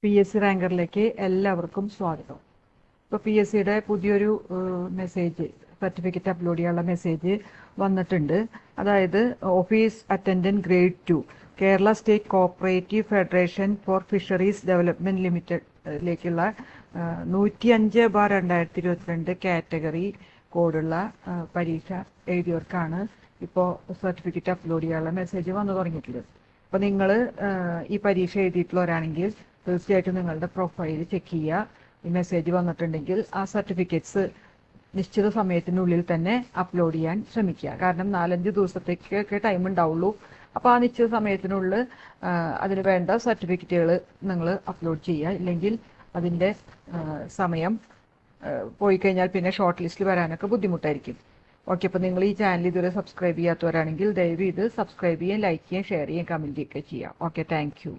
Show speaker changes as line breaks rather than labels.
PSC റാങ്കറിലേക്ക് എല്ലാവർക്കും സ്വാഗതം. ഇപ്പോൾ PSCയുടെ പുതിയൊരു മെസ്സേജ്, സർട്ടിഫിക്കറ്റ് അപ്ലോഡ് ചെയ്യാനുള്ള മെസ്സേജ് വന്നിട്ടുണ്ട്. അതായത് office attendant grade 2 Kerala state cooperative federation for fisheries development ലിമിറ്റഡിലേക്കുള്ള 105/2022 കാറ്റഗറി കോഡുള്ള പരീക്ഷ എഴുതിയവർക്കാണ് ഇപ്പോൾ സർട്ടിഫിക്കറ്റ് അപ്ലോഡ് ചെയ്യാനുള്ള മെസ്സേജ് വന്നു തുടങ്ങിയിട്ടുള്ളത്. അപ്പോൾ നിങ്ങൾ ഈ പരീക്ഷ എഴുതിയിട്ടുള്ളവരാണെങ്കിൽ തീർച്ചയായിട്ടും നിങ്ങളുടെ പ്രൊഫൈൽ ചെക്ക് ചെയ്യുക. ഈ മെസ്സേജ് വന്നിട്ടുണ്ടെങ്കിൽ ആ സർട്ടിഫിക്കറ്റ്സ് നിശ്ചിത സമയത്തിനുള്ളിൽ തന്നെ അപ്ലോഡ് ചെയ്യാൻ ശ്രമിക്കുക. കാരണം 4-5 ദിവസത്തേക്കൊക്കെ ടൈം ഉണ്ടാവുള്ളൂ. അപ്പോൾ ആ നിശ്ചിത സമയത്തിനുള്ളിൽ അതിന് വേണ്ട സർട്ടിഫിക്കറ്റുകൾ നിങ്ങൾ അപ്ലോഡ് ചെയ്യുക. ഇല്ലെങ്കിൽ അതിൻ്റെ സമയം പോയി കഴിഞ്ഞാൽ പിന്നെ ഷോർട്ട് ലിസ്റ്റിൽ വരാനൊക്കെ ബുദ്ധിമുട്ടായിരിക്കും. ഓക്കെ, അപ്പോൾ നിങ്ങൾ ഈ ചാനൽ ഇതുവരെ സബ്സ്ക്രൈബ് ചെയ്യാത്തവരാണെങ്കിൽ ദയവ് ഇത് സബ്സ്ക്രൈബ് ചെയ്യുകയും ലൈക്ക് ചെയ്യുകയും ഷെയർ ചെയ്യുകയും കമൻറ്റ് ഒക്കെ ചെയ്യാം. Okay, thank you.